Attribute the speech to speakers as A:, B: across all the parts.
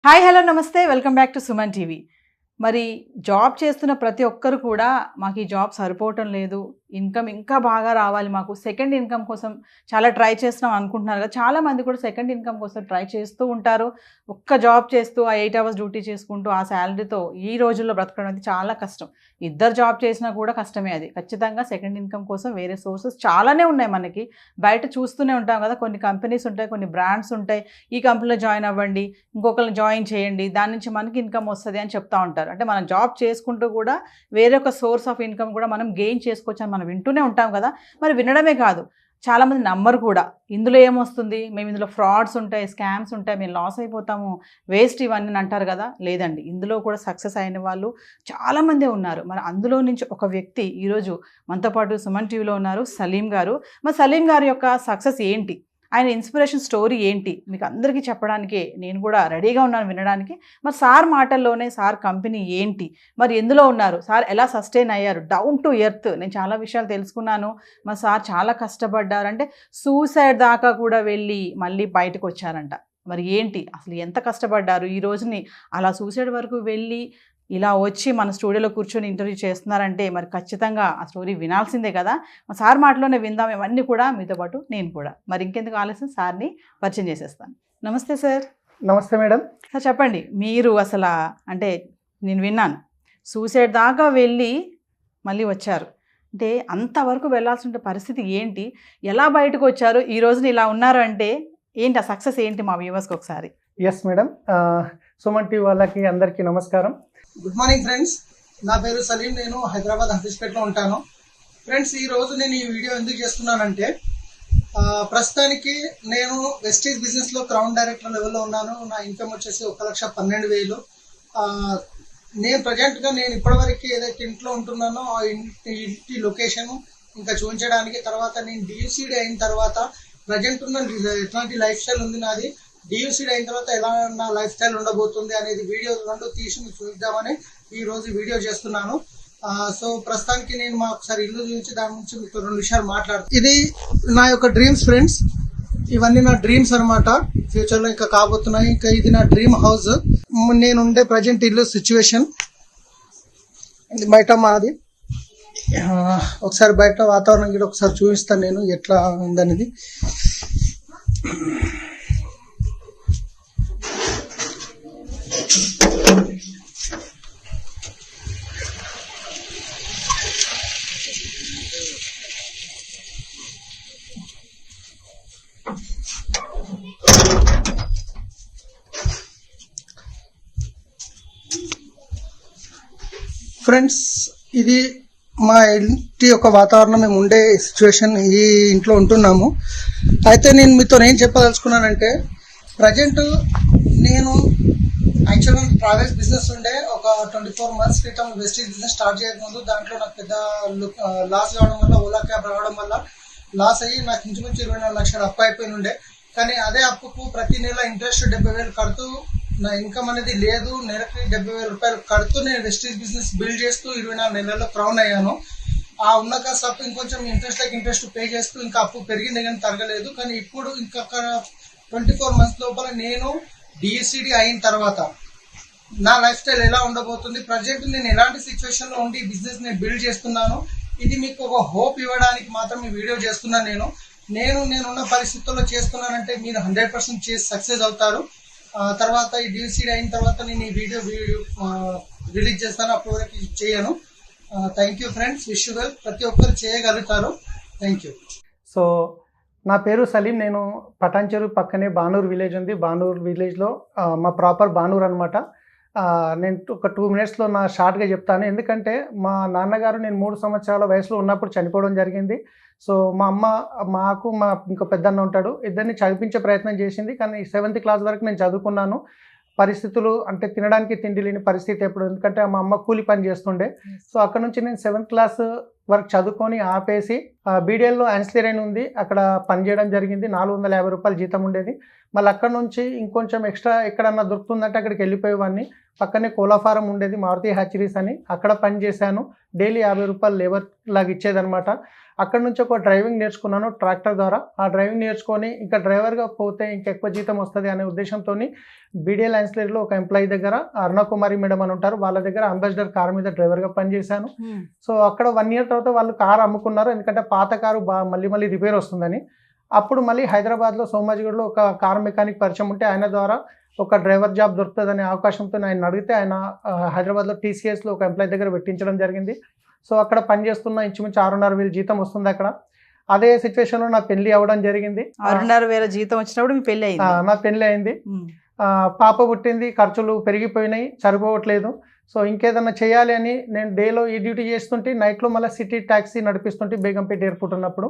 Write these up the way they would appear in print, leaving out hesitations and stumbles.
A: Hi hello నమస్తే welcome back to Suman TV. మరి job చేస్తున్న ప్రతి ఒక్కరు కూడా మాకు ఈ జాబ్ సరిపోవటం లేదు, ఇన్కమ్ ఇంకా బాగా రావాలి, మాకు సెకండ్ ఇన్కమ్ కోసం చాలా ట్రై చేస్తున్నాం అనుకుంటున్నారు కదా. చాలామంది కూడా సెకండ్ ఇన్కమ్ కోసం ట్రై చేస్తూ ఉంటారు. ఒక్క జాబ్ చేస్తూ ఆ 8 hours డ్యూటీ చేసుకుంటూ ఆ శాలరీతో ఈ రోజుల్లో బ్రతకడం అనేది చాలా కష్టం. ఇద్దరు జాబ్ చేసినా కూడా కష్టమే. అది ఖచ్చితంగా సెకండ్ ఇన్కమ్ కోసం వేరే సోర్సెస్ చాలానే ఉన్నాయి. మనకి బయట చూస్తూనే ఉంటాం కదా, కొన్ని కంపెనీస్ ఉంటాయి, కొన్ని బ్రాండ్స్ ఉంటాయి. ఈ కంపెనీలో జాయిన్ అవ్వండి, ఇంకొకరిని జాయిన్ చేయండి, దాని నుంచి మనకి ఇన్కమ్ వస్తుంది అని చెప్తా ఉంటారు. అంటే మనం జాబ్ చేసుకుంటూ కూడా వేరొక సోర్స్ ఆఫ్ ఇన్కమ్ కూడా మనం గెయిన్ చేసుకోవచ్చు అని మనం వింటూనే ఉంటాం కదా. మరి వినడమే కాదు, చాలామంది నమ్మరు కూడా. ఇందులో ఏమొస్తుంది, మేము ఇందులో ఫ్రాడ్స్ ఉంటాయి, స్కామ్స్ ఉంటాయి, మేము లాస్ అయిపోతాము, వేస్ట్ ఇవన్నీ అంటారు కదా. లేదండి, ఇందులో కూడా సక్సెస్ అయిన వాళ్ళు చాలామందే ఉన్నారు. మరి అందులో నుంచి ఒక వ్యక్తి ఈరోజు మనతో పాటు సుమన్ టీవీలో ఉన్నారు, సలీం గారు. మరి సలీం గారి యొక్క సక్సెస్ ఏంటి, ఆయన ఇన్స్పిరేషన్ స్టోరీ ఏంటి, మీకు అందరికీ చెప్పడానికే నేను కూడా రెడీగా ఉన్నాను వినడానికి. మరి సార్ మాటల్లోనే సార్ కంపెనీ ఏంటి, మరి ఎందులో ఉన్నారు, సార్ ఎలా సస్టైన్ అయ్యారు, డౌన్ టు ఎర్త్, నేను చాలా విషయాలు తెలుసుకున్నాను. మరి సార్ చాలా కష్టపడ్డారు, అంటే సూసైడ్ దాకా కూడా వెళ్ళి మళ్ళీ బయటకు వచ్చారంట. మరి ఏంటి అసలు ఎంత కష్టపడ్డారు, ఈ రోజుని అలా సూసైడ్ వరకు వెళ్ళి ఇలా వచ్చి మన స్టూడియోలో కూర్చొని ఇంటర్వ్యూ చేస్తున్నారంటే మరి ఖచ్చితంగా ఆ స్టోరీ వినాల్సిందే కదా. సార్ మాటలోనే విందాం ఇవన్నీ కూడా, మీతో పాటు నేను కూడా. మరి ఇంకెందుకు ఆలస్యం, సార్ని పరిచయం చేసేస్తాను. నమస్తే సార్.
B: నమస్తే మేడం.
A: సార్ చెప్పండి, మీరు అసలు అంటే నేను విన్నాను సూసైడ్ దాకా వెళ్ళి మళ్ళీ వచ్చారు, అంటే అంతవరకు వెళ్ళాల్సిన పరిస్థితి ఏంటి, ఎలా బయటకు వచ్చారు, ఈ రోజున ఇలా ఉన్నారు అంటే ఏంటి, ఆ సక్సెస్ ఏంటి మా వ్యూవర్స్కి ఒకసారి.
B: ఎస్ మేడం, సుమన్ టీవీ వాళ్ళకి అందరికీ నమస్కారం.
C: గుడ్ మార్నింగ్ ఫ్రెండ్స్, నా పేరు సలీం, నేను హైదరాబాద్ హఫీజ్పేటలో ఉంటాను. ఫ్రెండ్స్, ఈ రోజు నేను ఈ వీడియో ఎందుకు చేస్తున్నానంటే, ప్రస్తుతానికి నేను వెస్టీజ్ బిజినెస్లో క్రౌన్ డైరెక్టర్ లెవెల్లో ఉన్నాను. నా ఇన్కమ్ వచ్చేసి 1,12,000. నేను ప్రజెంట్గా నేను ఇప్పటివరకు ఏదైతే ఇంట్లో ఉంటున్నానో ఆ ఇంటి లొకేషను ఇంకా చూపించడానికి, తర్వాత నేను డియూసీడీ అయిన తర్వాత ప్రజెంట్ ఉన్న ఎట్లాంటి లైఫ్ స్టైల్ ఉంది నాది, డియూసీడీ అయిన తర్వాత ఎలా నా లైఫ్ స్టైల్ ఉండబోతుంది అనేది వీడియో రెండు తీసి మీకు చూద్దామని ఈ రోజు వీడియో చేస్తున్నాను. సో ప్రస్తుతానికి నేను మా ఒకసారి ఇల్లు చూపించి దాని నుంచి మీకు 2 విషయాలు మాట్లాడుతాను. ఇది నా యొక్క డ్రీమ్స్ ఫ్రెండ్స్, ఇవన్నీ నా డ్రీమ్స్ అనమాట, ఫ్యూచర్లో ఇంకా కాబోతున్నాయి. ఇంకా ఇది నా డ్రీమ్ హౌస్, నేను ఉండే ప్రజెంట్ ఇల్లు సిచ్యువేషన్. ఇది బయట మాది, ఒకసారి బయట వాతావరణం కూడా ఒకసారి చూపిస్తాను నేను ఎట్లా ఉందనేది. ఫ్రెండ్స్, ఇది మా ఇంటి యొక్క వాతావరణం, మేము ఉండే సిచ్యువేషన్, ఈ ఇంట్లో ఉంటున్నాము. అయితే నేను మీతో ఏం చెప్పదలుచుకున్నానంటే, ప్రజెంట్ నేను యాక్చువల్గా ట్రావెల్స్ బిజినెస్ ఉండే ఒక 24 months క్రితం వెస్టీజ్ బిజినెస్ స్టార్ట్ చేయకముందు దాంట్లో నాకు పెద్ద లాస్ కావడం వల్ల, ఓలా క్యాబ్ రావడం వల్ల లాస్ అయ్యి నాకు ఇంచుమించు 24 లక్షలు అప్పు అయిపోయి ఉండే. కానీ అదే అప్పుకు ప్రతి నెల ఇంట్రెస్ట్ 70,000 కడుతూ నా ఇన్కమ్ అనేది లేదు. నెలకి 70,000 రూపాయలు కడుతూ నేను వెస్టీజ్ బిజినెస్ బిల్డ్ చేస్తూ 24 నెలల్లో క్రౌన్ అయ్యాను. ఆ ఉన్న కాస్త అప్పు ఇంకొంచెం ఇంట్రెస్ట్ పే చేస్తూ ఇంకా అప్పు పెరిగింది కానీ తరగలేదు. కానీ ఇప్పుడు ఇంకొక 24 months లోపల నేను డిఎస్సిడి అయిన తర్వాత నా లైఫ్ స్టైల్ ఎలా ఉండబోతుంది, ప్రజెంట్ నేను ఎలాంటి సిచ్యువేషన్ లో ఉండి బిజినెస్ నేను బిల్డ్ చేస్తున్నాను, ఇది మీకు ఒక హోప్ ఇవ్వడానికి మాత్రం ఈ వీడియో చేస్తున్నాను. నేనున్న పరిస్థితుల్లో చేస్తున్నానంటే మీరు 100% చేసి సక్సెస్ అవుతారు. తర్వాత ఈ డిఎస్సిడి అయిన తర్వాత నేను ఈ వీడియో రిలీజ్ చేస్తాను, అప్పటి వరకు చేయను. Thank you friends, wish you well. ప్రతి ఒక్కరు చేయగలుగుతారు. Thank you.
B: సో నా పేరు సలీం, నేను పటాన్చెరు పక్కనే బానూర్ విలేజ్ ఉంది. బానూర్ విలేజ్లో మా ప్రాపర్ బానూర్ అనమాట. నేను ఒక 2 minutesలో నా షార్ట్గా చెప్తాను, ఎందుకంటే మా నాన్నగారు నేను 3 సంవత్సరాల వయసులో ఉన్నప్పుడు చనిపోవడం జరిగింది. సో మా అమ్మ మా ఇంకో పెద్దన్న ఉంటాడు, ఇద్దరిని చదివించే ప్రయత్నం చేసింది. కానీ 7th class వరకు నేను చదువుకున్నాను. పరిస్థితులు అంటే తినడానికి తిండి లేని పరిస్థితి ఎప్పుడు, ఎందుకంటే మా అమ్మ కూలి పని చేస్తుండే. సో అక్కడ నుంచి నేను 7th class వరకు చదువుకొని ఆపేసి బీడీఎల్లో యాన్సిలరీ అని ఉంది, అక్కడ పనిచేయడం జరిగింది. 450 రూపాయలు జీతం ఉండేది. మళ్ళీ అక్కడ నుంచి ఇంకొంచెం ఎక్స్ట్రా ఎక్కడన్నా దొరుకుతుందంటే అక్కడికి వెళ్ళిపోయేవాడిని. పక్కనే కోలా ఫారం ఉండేది, మారుతి హ్యాచరీస్ అని, అక్కడ పని చేశాను. డైలీ 50 రూపాయలు లేబర్ లాగా ఇచ్చేదనమాట. అక్కడ నుంచి ఒక డ్రైవింగ్ నేర్చుకున్నాను ట్రాక్టర్ ద్వారా. ఆ డ్రైవింగ్ నేర్చుకొని ఇంకా డ్రైవర్గా పోతే ఇంకా ఎక్కువ జీతం వస్తుంది అనే ఉద్దేశంతో బీడీఎల్ లైన్స్లరీలో ఒక ఎంప్లాయీ దగ్గర అరుణకుమారి మేడం అని ఉంటారు, వాళ్ళ దగ్గర అంబాసిడర్ కార్ మీద డ్రైవర్గా పనిచేశాను. సో అక్కడ 1 year తర్వాత వాళ్ళు కారు అమ్ముకున్నారు, ఎందుకంటే పాత కారు మళ్ళీ రిపేర్ వస్తుందని. అప్పుడు మళ్ళీ హైదరాబాద్లో సోమాజిగూడలో ఒక కార్ మెకానిక్ పరిచయం ఉంటే ఆయన ద్వారా ఒక డ్రైవర్ జాబ్ దొరుకుతుందనే అవకాశంతో ఆయన అడిగితే ఆయన హైదరాబాద్లో టీసీఎస్లో ఒక ఎంప్లాయీ దగ్గర పెట్టించడం జరిగింది. సో అక్కడ పనిచేస్తున్న ఇంచుమించు 6,500 జీతం వస్తుంది అక్కడ. అదే సిచ్యువేషన్లో నా పెళ్లి అవ్వడం జరిగింది.
A: 6,500 జీతం వచ్చినప్పుడు మీ పెళ్లి అయింది?
B: నా పెళ్లి అయింది, పాప పుట్టింది, ఖర్చులు పెరిగిపోయినాయి, సరిపోవట్లేదు. సో ఇంకేదన్నా చేయాలి అని నేను డేలో ఈ డ్యూటీ చేస్తుంటే నైట్లో మళ్ళీ సిటీ ట్యాక్సీ నడిపిస్తుంటే బేగంపేట ఎయిర్పోర్ట్ ఉన్నప్పుడు.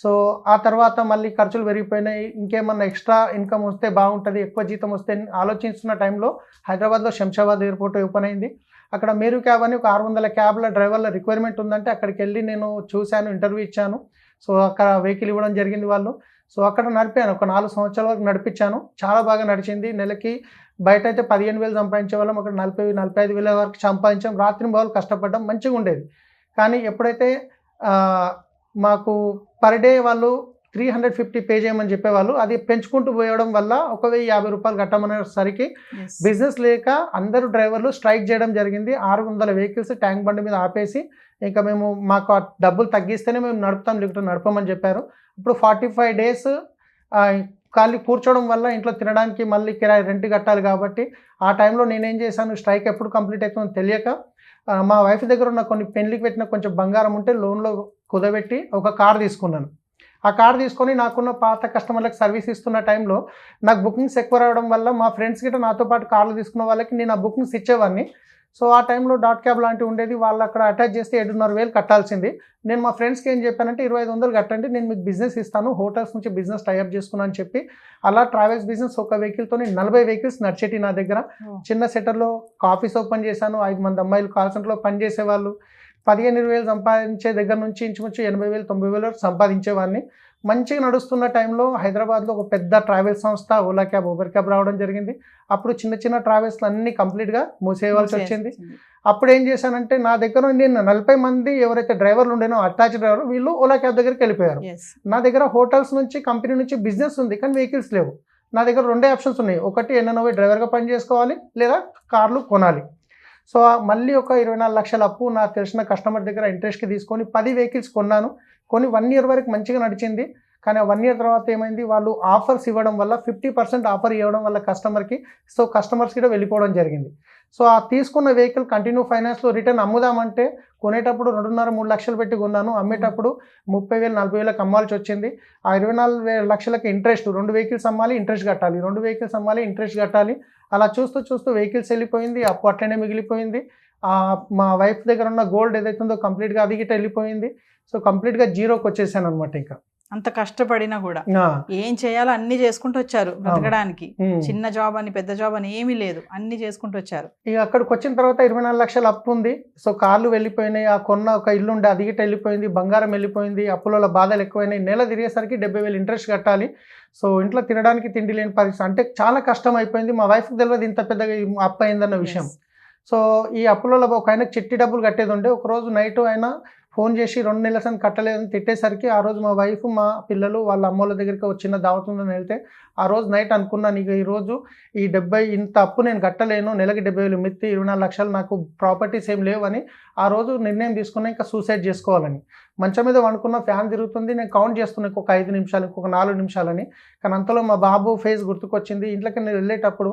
B: సో ఆ తర్వాత మళ్ళీ ఖర్చులు పెరిగిపోయినాయి, ఇంకేమన్నా ఎక్స్ట్రా ఇన్కమ్ వస్తే బాగుంటుంది, ఎక్కువ జీతం వస్తే ఆలోచిస్తున్న టైంలో హైదరాబాద్లో శంషాబాద్ ఎయిర్పోర్ట్ ఓపెన్ అయింది. అక్కడ మేరు క్యాబ్ అని ఒక 600 క్యాబ్ల డ్రైవర్ల రిక్వైర్మెంట్ ఉందంటే అక్కడికి వెళ్ళి నేను చూశాను, ఇంటర్వ్యూ ఇచ్చాను. సో అక్కడ వెహికల్ ఇవ్వడం జరిగింది వాళ్ళు. సో అక్కడ నడిపాను, ఒక 4 సంవత్సరాల వరకు నడిపించాను, చాలా బాగా నడిచింది. నెలకి బయట అయితే 15,000 సంపాదించే వాళ్ళం, అక్కడ 40,000-45,000 వరకు సంపాదించాం. రాత్రి బావులు కష్టపడ్డాం, మంచిగా ఉండేది. కానీ ఎప్పుడైతే మాకు పర్ డే వాళ్ళు 350 పే చేయమని చెప్పేవాళ్ళు, అది పెంచుకుంటూ పోయడం వల్ల 1,050 రూపాయలు కట్టమనేసరికి బిజినెస్ లేక అందరూ డ్రైవర్లు స్ట్రైక్ చేయడం జరిగింది. 600 వెహికల్స్ ట్యాంక్ బండి మీద ఆపేసి ఇంకా మాకు ఆ డబ్బులు తగ్గిస్తేనే మేము నడుపుతాం, లేకపోతే నడపమని చెప్పారు. ఇప్పుడు 45 days ఖాళీ కూర్చోవడం వల్ల ఇంట్లో తినడానికి మళ్ళీ కిరాయి రెంట్ కట్టాలి కాబట్టి ఆ టైంలో నేనేం చేశాను, స్ట్రైక్ ఎప్పుడు కంప్లీట్ అవుతుందో తెలియక మా వైఫ్ దగ్గర ఉన్న కొన్ని పెళ్లికి పెట్టిన కొంచెం బంగారం ఉంటే లోన్లో కుదబెట్టి ఒక కార్ తీసుకున్నాను. ఆ కార్ తీసుకొని నాకున్న పాత కస్టమర్లకు సర్వీస్ ఇస్తున్న టైంలో నాకు బుకింగ్స్ ఎక్కువ రావడం వల్ల మా ఫ్రెండ్స్ గిట్ట నాతో పాటు కార్లు తీసుకున్న వాళ్ళకి నేను ఆ బుకింగ్స్ ఇచ్చేవాడిని. సో ఆ టైంలో డాట్ క్యాబ్ లాంటివి ఉండేది, వాళ్ళు అక్కడ అటాచ్ చేస్తే 7,500 కట్టాల్సింది. నేను మా ఫ్రెండ్స్కి ఏం చెప్పానంటే 2,500 కట్టండి, నేను మీకు బిజినెస్ ఇస్తాను, హోటల్స్ నుంచి బిజినెస్ టైఅప్ చేసుకున్నాను అని చెప్పి అలా ట్రావెల్స్ బిజినెస్ ఒక వెహికల్తో 40 వెహికల్స్ నడిచేటి నా దగ్గర. చిన్న సెటర్లో ఆఫీస్ ఓపెన్ చేశాను, 5 మంది అమ్మాయిలు కాల్ సెంటర్లో పనిచేసేవాళ్ళు. 15,000-20,000 సంపాదించే దగ్గర నుంచి ఇంచుమించు 80,000-90,000 వరకు సంపాదించేవాడిని. మంచిగా నడుస్తున్న టైంలో హైదరాబాద్లో ఒక పెద్ద ట్రావెల్ సంస్థ ఓలా క్యాబ్, ఊబర్ క్యాబ్ రావడం జరిగింది. అప్పుడు చిన్న చిన్న ట్రావెల్స్లు అన్నీ కంప్లీట్గా మూసేయవలసి వచ్చింది. అప్పుడు ఏం చేశానంటే నా దగ్గర నేను 40 మంది ఎవరైతే డ్రైవర్లు ఉండేనో అటాచ్ డ్రైవర్, వీళ్ళు ఓలా క్యాబ్ దగ్గరికి వెళ్ళిపోయారు. నా దగ్గర హోటల్స్ నుంచి కంపెనీ నుంచి బిజినెస్ ఉంది కానీ వెహికల్స్ లేవు. నా దగ్గర 2 ఆప్షన్స్ ఉన్నాయి, ఒకటి ఎన్ఎన్ఓ డ్రైవర్గా పని చేసుకోవాలి లేదా కార్లు కొనాలి. సో మళ్ళీ ఒక 24 లక్షల అప్పు నాకు తెలిసిన కస్టమర్ దగ్గర ఇంట్రెస్ట్కి తీసుకొని 10 వెహికల్స్ కొన్నాను. కొన్ని 1 year వరకు మంచిగా నడిచింది. కానీ 1 year తర్వాత ఏమైంది, వాళ్ళు ఆఫర్స్ ఇవ్వడం వల్ల 50% ఆఫర్ ఇవ్వడం వల్ల కస్టమర్కి, సో కస్టమర్స్ కూడా వెళ్ళిపోవడం జరిగింది. సో ఆ తీసుకున్న వెహికల్ కంటిన్యూ ఫైనాన్స్లో రిటర్న్ అమ్ముదామంటే కొనేటప్పుడు 2.5-3 లక్షలు పెట్టి కొన్నాను, అమ్మేటప్పుడు 30,000-40,000 అమ్మాల్సి వచ్చింది. ఆ 24 లక్షలకి ఇంట్రెస్ట్, 2 వెహికల్స్ అమ్మాలి, ఇంట్రెస్ట్ కట్టాలి, 2 వెహికల్స్ అమ్మాలి, ఇంట్రెస్ట్ కట్టాలి. అలా చూస్తూ చూస్తూ వెహికల్స్ వెళ్ళిపోయింది, అప్పు అట్లనే మిగిలిపోయింది. మా వైఫ్ దగ్గర ఉన్న గోల్డ్ ఏదైతే ఉందో కంప్లీట్గా అది గిట్ట వెళ్ళిపోయింది. సో కంప్లీట్గా జీరోకి వచ్చేసాను అనమాట. ఇంకా
A: అంత కష్టపడినా కూడా ఏం చేయాలో అన్ని చేసుకుంటూ వచ్చారు బ్రతకడానికి. చిన్న జాబ్ అని పెద్ద జాబ్ అని ఏమీ లేదు, అన్ని చేసుకుంటూ వచ్చారు.
B: ఇక అక్కడికి వచ్చిన తర్వాత 24 లక్షలు అప్పు ఉంది. సో కార్లు వెళ్ళిపోయినాయి, ఆ కొన్న ఒక ఇల్లు ఉండే అది గిట్ట వెళ్ళిపోయింది, బంగారం వెళ్ళిపోయింది, అప్పుల బాధలు ఎక్కువైనాయి. నెల తిరిగేసరికి 70,000 ఇంట్రెస్ట్ కట్టాలి. సో ఇంట్లో తినడానికి తిండి లేని పరిస్థితి, అంటే చాలా కష్టం అయిపోయింది. మా వైఫ్కి తెలియదు ఇంత పెద్దగా అప్పు అయిందన్న విషయం. సో ఈ అప్పులలో ఒక ఆయనకు చిట్టి డబ్బులు కట్టేది ఉండే. ఒకరోజు నైట్ ఆయన ఫోన్ చేసి 2 నెలల సంది కట్టలేదని తిట్టేసరికి ఆ రోజు మా వైఫ్, మా పిల్లలు వాళ్ళ అమ్మోళ్ళ దగ్గరికి వచ్చిన దావతుందని వెళ్తే ఆ రోజు నైట్ అనుకున్నాను, ఇక ఈరోజు ఈ 70 ఇంత అప్పు నేను కట్టలేను, నెలకి 70,000 మిత్తి, 24 లక్షలు, నాకు ప్రాపర్టీస్ ఏం లేవని ఆ రోజు నిర్ణయం తీసుకున్నా ఇంకా సూసైడ్ చేసుకోవాలని. మంచం మీద వండుకున్న, ఫ్యాన్ తిరుగుతుంది, నేను కౌంట్ చేస్తున్నాను ఇంకొక 5 నిమిషాలు, ఇంకొక 4 నిమిషాలని. కానీ అంతలో మా బాబు ఫేస్ గుర్తుకొచ్చింది. ఇంట్లోకి నేను వెళ్ళేటప్పుడు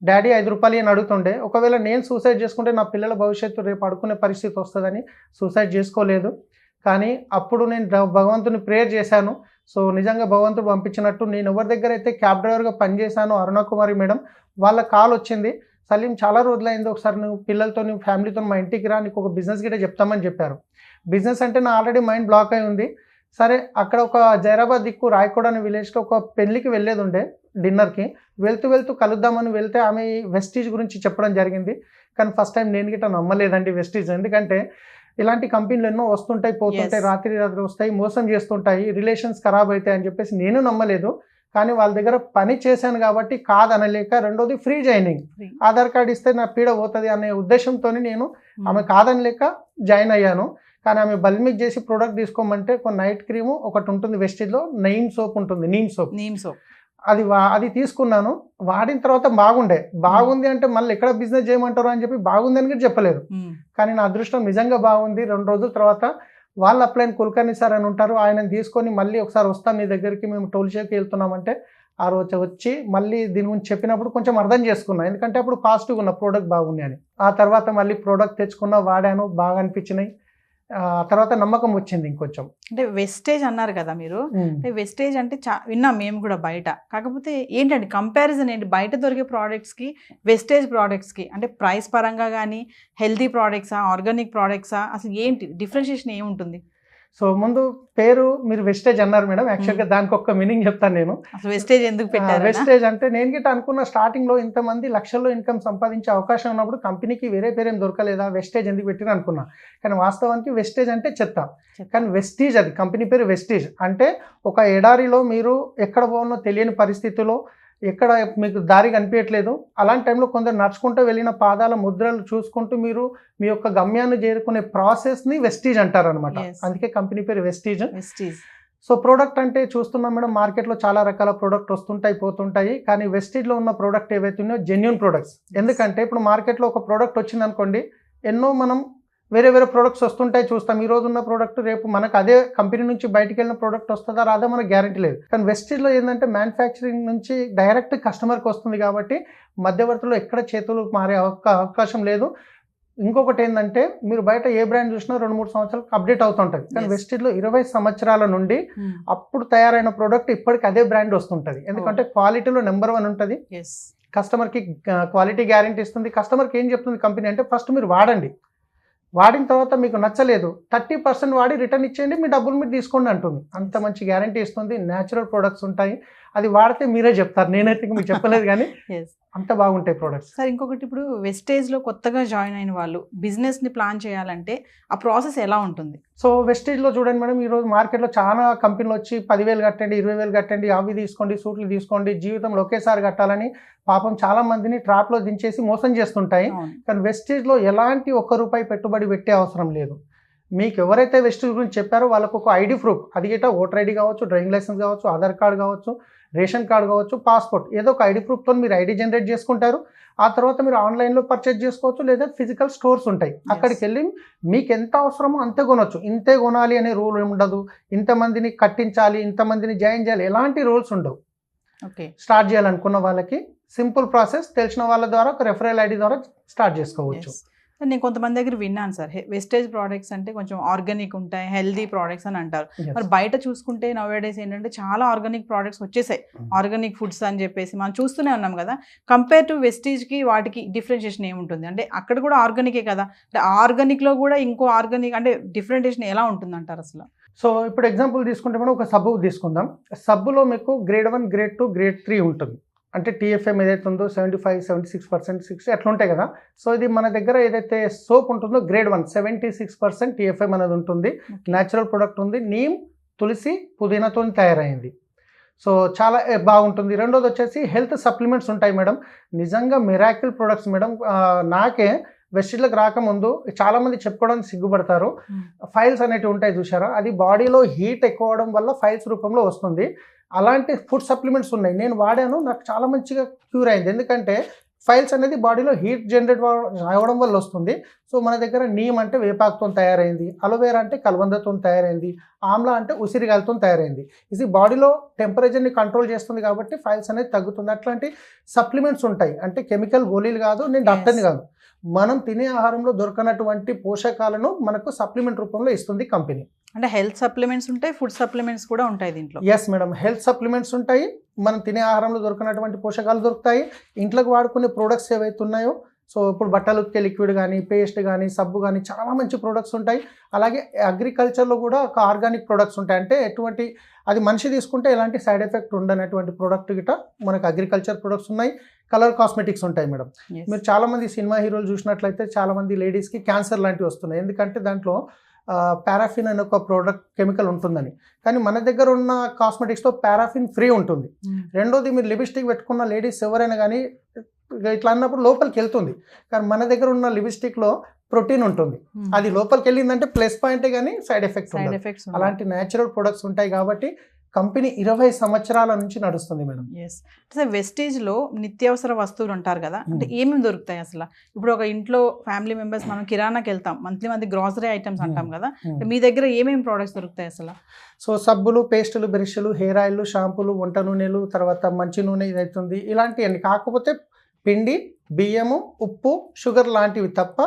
B: డాడీ 5 రూపాయలు అని అడుగుతుండే. ఒకవేళ నేను సూసైడ్ చేసుకుంటే నా పిల్లల భవిష్యత్తు రేపు అడుకునే పరిస్థితి వస్తుందని సూసైడ్ చేసుకోలేదు. కానీ అప్పుడు నేను భగవంతుని ప్రేయర్ చేశాను. సో నిజంగా భగవంతుడు పంపించినట్టు నేను ఎవరి దగ్గర అయితే క్యాబ్ డ్రైవర్గా పనిచేశాను, అరుణకుమారి మేడం, వాళ్ళ కాల్ వచ్చింది. సలీం చాలా రోజులైంది, ఒకసారి నువ్వు పిల్లలతో నువ్వు ఫ్యామిలీతో మా ఇంటికి రా, నీకు ఒక బిజినెస్ గిట్ట చెప్తామని చెప్పారు. బిజినెస్ అంటే నా ఆల్రెడీ మైండ్ బ్లాక్ అయి ఉంది. సరే అక్కడ ఒక జైరాబాద్ దిక్కు రాయకోడ అనే విలేజ్లో ఒక పెళ్ళికి వెళ్ళేది ఉండే, డిన్నర్కి. వెళ్తూ కలుద్దామని వెళ్తే ఆమె వెస్టీజ్ గురించి చెప్పడం జరిగింది. కానీ ఫస్ట్ టైం నేను గిట్ట నమ్మలేదండి వెస్టీజ్. ఎందుకంటే ఇలాంటి కంపెనీలు ఎన్నో వస్తుంటాయి పోతుంటాయి, రాత్రి వస్తాయి, మోసం చేస్తుంటాయి, రిలేషన్స్ ఖరాబ్ అవుతాయి అని చెప్పేసి నేను నమ్మలేదు. కానీ వాళ్ళ దగ్గర పని చేశాను కాబట్టి కాదనలేక, రెండోది free joining,
A: Free.
B: Aadhaar card ఇస్తే నా పీడ పోతుంది అనే ఉద్దేశంతో నేను ఆమె కాదనలేక జాయిన్ అయ్యాను. కానీ ఆమె బల్మిక్ చేసి ప్రోడక్ట్ తీసుకోమంటే కొన్ని నైట్ క్రీము ఒకటి ఉంటుంది వెస్టిజ్లో, నీమ్ సోప్ ఉంటుంది, నీమ్ సోప్ అది తీసుకున్నాను. వాడిన తర్వాత బాగుంది అంటే మళ్ళీ ఎక్కడ బిజినెస్ చేయమంటారు అని చెప్పి బాగుంది అని కూడా చెప్పలేదు. కానీ నా అదృష్టం నిజంగా బాగుంది. 2 రోజుల తర్వాత వాళ్ళ అప్లైన్ కుల్కర్ణి సార్ అని ఉంటారు, ఆయన తీసుకొని మళ్ళీ ఒకసారి వస్తాను నీ దగ్గరికి, మేము టోల్షేకి వెళ్తున్నామంటే ఆ రోజు వచ్చి మళ్ళీ దీని గురించి చెప్పినప్పుడు కొంచెం అర్థం చేసుకున్నాను, ఎందుకంటే అప్పుడు పాజిటివ్గా ఉన్న ప్రోడక్ట్ బాగుంది అని. ఆ తర్వాత మళ్ళీ ప్రోడక్ట్ తెచ్చుకున్నా, వాడాను, బాగా అనిపించినాయి. తర్వాత నమ్మకం వచ్చింది ఇంకొంచెం.
A: అంటే వెస్టేజ్ అన్నారు కదా మీరు, అంటే వెస్టేజ్ అంటే విన్నాం మేము కూడా బయట. కాకపోతే ఏంటంటే కంపారిజన్ ఏంటి బయట దొరికే ప్రోడక్ట్స్కి వెస్టేజ్ ప్రోడక్ట్స్కి? అంటే ప్రైస్ పరంగా కానీ, హెల్తీ ప్రోడక్ట్సా, ఆర్గానిక్ ప్రోడక్ట్సా, అసలు ఏంటి డిఫరెన్షియేషన్ ఏముంటుంది?
B: సో ముందు పేరు మీరు వెస్టేజ్ అన్నారు మేడం, యాక్చువల్గా దానికి ఒక్క మీనింగ్ చెప్తాను నేను.
A: అసలు వెస్టేజ్ ఎందుకు పెట్టారు?
B: వెస్టేజ్ అంటే నేను గిట్ట అనుకున్న స్టార్టింగ్ లో ఇంతమంది లక్షల్లో ఇన్కమ్ సంపాదించే అవకాశం ఉన్నప్పుడు కంపెనీకి వేరే పేరేం దొరకలేదా, వెస్టేజ్ ఎందుకు పెట్టిన అనుకున్నా. కానీ వాస్తవానికి వెస్టేజ్ అంటే చెత్త, కానీ వెస్టీజ్, అది కంపెనీ పేరు వెస్టీజ్. అంటే ఒక ఎడారిలో మీరు ఎక్కడ పోవాలో తెలియని పరిస్థితిలో, ఎక్కడ మీకు దారి కనిపించట్లేదు, అలాంటి టైంలో కొందరు నడుచుకుంటూ వెళ్ళిన పాదాల ముద్రలు చూసుకుంటూ మీరు మీ యొక్క గమ్యాన్ని చేరుకునే ప్రాసెస్ని వెస్టీజ్ అంటారు అనమాట. అందుకే కంపెనీ పేరు వెస్టీజ్. సో ప్రోడక్ట్ అంటే చూస్తున్నాం మేడం, మార్కెట్లో చాలా రకాల ప్రోడక్ట్ వస్తుంటాయి పోతుంటాయి, కానీ వెస్టీజ్లో ఉన్న ప్రోడక్ట్ ఏవైతే ఉన్నాయో జెన్యూన్ ప్రోడక్ట్స్. ఎందుకంటే ఇప్పుడు మార్కెట్లో ఒక ప్రోడక్ట్ వచ్చింది అనుకోండి, ఎన్నో మనం వేరే ప్రోడక్ట్స్ వస్తుంటాయి చూస్తాం. ఈ రోజు ఉన్న ప్రోడక్ట్ రేపు మనకు అదే కంపెనీ నుంచి బయటికి వెళ్ళిన ప్రోడక్ట్ వస్తుందా రాదా మనకు గ్యారంటీ లేదు. కానీ వెస్టీజ్లో ఏంటంటే మ్యానుఫ్యాక్చరింగ్ నుంచి డైరెక్ట్ కస్టమర్కి వస్తుంది కాబట్టి మధ్యవర్తులు ఎక్కడ చేతులు మారే అవకాశం లేదు. ఇంకొకటి ఏంటంటే మీరు బయట ఏ బ్రాండ్ చూసినా 2-3 సంవత్సరాలకు అప్డేట్ అవుతుంటుంది, కానీ వెస్టీజ్లో 20 సంవత్సరాల నుండి అప్పుడు తయారైన ప్రోడక్ట్ ఇప్పటికి అదే బ్రాండ్ వస్తుంటుంది. ఎందుకంటే క్వాలిటీలో నెంబర్ 1 ఉంటుంది, కస్టమర్కి క్వాలిటీ గ్యారంటీ ఇస్తుంది. కస్టమర్కి ఏం చెప్తుంది కంపెనీ అంటే, ఫస్ట్ మీరు వాడండి, వాడిన తర్వాత మీకు నచ్చలేదు 30% వాడి రిటర్న్ ఇచ్చేయండి, మీ డబ్బులు మీరు తీసుకోండి అంటుంది. అంత మంచి గ్యారంటీ ఇస్తుంది. న్యాచురల్ ప్రొడక్ట్స్ ఉంటాయి, అది వాడితే మీరే చెప్తారు, నేనైతే మీకు చెప్పలేదు కానీ అంత బాగుంటాయి ప్రొడక్ట్స్.
A: సార్ ఇంకొకటి, ఇప్పుడు వెస్టేజ్లో కొత్తగా జాయిన్ అయిన వాళ్ళు బిజినెస్ని ప్లాన్ చేయాలంటే ఆ ప్రాసెస్ ఎలా ఉంటుంది?
B: సో వెస్టేజ్లో చూడండి మేడం, ఈరోజు మార్కెట్లో చాలా కంపెనీలు వచ్చి 10,000 కట్టండి, 20,000 కట్టండి, అవి తీసుకోండి, సూట్లు తీసుకోండి, జీవితంలో ఒకేసారి కట్టాలని పాపం చాలా మందిని ట్రాప్లో దించేసి మోసం చేస్తుంటాయి. కానీ వెస్టేజ్లో ఎలాంటి ₹1 పెట్టుబడి పెట్టే అవసరం లేదు. మీకు ఎవరైతే వెస్టేజ్ గురించి చెప్పారో వాళ్ళకు ఒక ఐడి ప్రూఫ్, అది గిట్ట ఓటర్ ఐడి కావచ్చు, డ్రైవింగ్ లైసెన్స్ కావచ్చు, ఆధార్ కార్డు కావచ్చు, రేషన్ కార్డు కావచ్చు, పాస్పోర్ట్, ఏదో ఒక ఐడి ప్రూఫ్తో మీరు ఐడి జనరేట్ చేసుకుంటారు. ఆ తర్వాత మీరు ఆన్లైన్లో పర్చేజ్ చేసుకోవచ్చు, లేదా ఫిజికల్ స్టోర్స్ ఉంటాయి, అక్కడికి వెళ్ళి మీకు ఎంత అవసరమో అంతే కొనవచ్చు. ఇంతే కొనాలి అనే రూల్ ఉండదు, ఇంతమందిని కట్టించాలి, ఇంతమందిని జాయిన్ చేయాలి, ఎలాంటి రూల్స్ ఉండవు. స్టార్ట్ చేయాలనుకున్న వాళ్ళకి సింపుల్ ప్రాసెస్, తెలిసిన వాళ్ళ ద్వారా ఒక రెఫరల్ ఐడి ద్వారా స్టార్ట్ చేసుకోవచ్చు.
A: నేను కొంతమంది దగ్గర విన్నాను సార్, వెస్టేజ్ ప్రోడక్ట్స్ అంటే కొంచెం ఆర్గానిక్ ఉంటాయి, హెల్దీ ప్రోడక్ట్స్ అని అంటారు. మరి బయట చూసుకుంటే నౌవేడేస్ ఏంటంటే చాలా ఆర్గానిక్ ప్రోడక్ట్స్ వచ్చేసాయి, ఆర్గానిక్ ఫుడ్స్ అని చెప్పేసి మనం చూస్తూనే ఉన్నాం కదా. కంపేర్ టు వెస్టేజ్కి వాటికి డిఫరెన్షియేషన్ ఏముంటుంది? అంటే అక్కడ కూడా ఆర్గానికే కదా, అంటే ఆర్గానిక్లో కూడా ఇంకో ఆర్గానిక్ అంటే డిఫరెంటేషన్ ఎలా ఉంటుంది అంటారు అసలు?
B: సో ఇప్పుడు ఎగ్జాంపుల్ తీసుకుంటే మనం ఒక సబ్బు తీసుకుందాం. సబ్బులో మీకు గ్రేడ్ 1, గ్రేడ్ 2, గ్రేడ్ 3 ఉంటుంది. అంటే TFM ఏదైతే ఉందో 75, 76%, 60 అట్లా ఉంటాయి కదా. సో ఇది మన దగ్గర ఏదైతే సోప్ ఉంటుందో గ్రేడ్ 1 76% TFM అనేది ఉంటుంది. న్యాచురల్ ప్రొడక్ట్ ఉంది, నీమ్, తులసి, పుదీనాతో తయారైంది. సో చాలా బాగుంటుంది. రెండోది వచ్చేసి హెల్త్ సప్లిమెంట్స్ ఉంటాయి మేడం, నిజంగా మిరాకిల్ ప్రొడక్ట్స్ మేడం. నాకే వెస్టేజ్లకు రాకముందు చాలామంది చెప్పుకోవడానికి సిగ్గుపడతారు. ఫైల్స్ అనేటివి ఉంటాయి చూసారా, అది బాడీలో హీట్ ఎక్కువ అవడం వల్ల ఫైల్స్ రూపంలో వస్తుంది. అలాంటి ఫుడ్ సప్లిమెంట్స్ ఉన్నాయి, నేను వాడాను, నాకు చాలా మంచిగా క్యూర్ అయింది. ఎందుకంటే ఫైల్స్ అనేది బాడీలో హీట్ జనరేట్ అవ్వడం వల్ల వస్తుంది. సో మన దగ్గర నీమ్ అంటే వేపాకుతో తయారైంది, అలోవేరా అంటే కలబందతో తయారైంది, ఆమ్లా అంటే ఉసిరిగాలతో తయారైంది. ఇది బాడీలో టెంపరేచర్ని కంట్రోల్ చేస్తుంది కాబట్టి ఫైల్స్ అనేది తగ్గుతుంది. అట్లాంటి సప్లిమెంట్స్ ఉంటాయి, అంటే కెమికల్ గోళీలు కాదు, నేను డాక్టర్ని కాదు, మనం తినే ఆహారంలో దొరకనటువంటి పోషకాలను మనకు సప్లిమెంట్ రూపంలో ఇస్తుంది కంపెనీ.
A: అంటే హెల్త్ సప్లిమెంట్స్ ఉంటాయి, ఫుడ్ సప్లిమెంట్స్ కూడా ఉంటాయి దీంట్లో?
B: ఎస్ మేడం, హెల్త్ సప్లిమెంట్స్ ఉంటాయి, మనం తినే ఆహారంలో దొరకనటువంటి పోషకాలు దొరుకుతాయి, ఇంట్లోకి వాడుకునే ప్రోడక్ట్స్ ఏవైతే ఉన్నాయో, సో ఇప్పుడు బట్టలు ఉతికే లిక్విడ్ కానీ, పేస్ట్ కానీ, సబ్బు కానీ చాలా మంచి ప్రోడక్ట్స్ ఉంటాయి. అలాగే అగ్రికల్చర్లో కూడా ఒక ఆర్గానిక్ ప్రోడక్ట్స్ ఉంటాయి, అంటే ఎటువంటి అది మనిషి తీసుకుంటే ఎలాంటి సైడ్ ఎఫెక్ట్ ఉండనటువంటి ప్రోడక్ట్ గిట మనకు అగ్రికల్చర్ ప్రొడక్ట్స్ ఉన్నాయి. కలర్ కాస్మెటిక్స్ ఉంటాయి మేడం. మీరు చాలామంది సినిమా హీరోలు చూసినట్లయితే చాలామంది లేడీస్కి క్యాన్సర్ లాంటివి వస్తున్నాయి, ఎందుకంటే దాంట్లో పారాఫిన్ అనే ఒక ప్రోడక్ట్ కెమికల్ ఉంటుందని. కానీ మన దగ్గర ఉన్న కాస్మెటిక్స్లో పారాఫిన్ ఫ్రీ ఉంటుంది. రెండోది మీరు లిప్స్టిక్ పెట్టుకున్న లేడీస్ ఎవరైనా కానీ ఇట్లా అన్నప్పుడు లోపలికి వెళ్తుంది. కానీ మన దగ్గర ఉన్న లిప్స్టిక్లో ప్రోటీన్ ఉంటుంది. అది లోపలికి వెళ్ళిందంటే ప్లస్ పాయింటే కానీ సైడ్ ఎఫెక్ట్స్ అలాంటి న్యాచురల్ ప్రొడక్ట్స్ ఉంటాయి. కాబట్టి కంపెనీ 20 సంవత్సరాల నుంచి నడుస్తుంది మేడం.
A: ఎస్. అంటే వెస్టేజ్లో నిత్యావసర వస్తువులు అంటారు కదా, అంటే ఏమేమి దొరుకుతాయి అసలు? ఇప్పుడు ఒక ఇంట్లో ఫ్యామిలీ మెంబర్స్ మనం కిరాణాకి వెళ్తాం, మంత్లీ గ్రాసరీ ఐటమ్స్ అంటాం కదా, మీ దగ్గర ఏమేమి ప్రోడక్ట్స్ దొరుకుతాయి అసలు?
B: సో సబ్బులు, పేస్టులు, బ్రష్లు, హెయిర్ ఆయిల్, షాంపూలు, వంట నూనెలు, తర్వాత మంచి నూనె ఇదవుతుంది, ఇలాంటివన్నీ. కాకపోతే పిండి, బియ్యము, ఉప్పు, షుగర్ లాంటివి తప్ప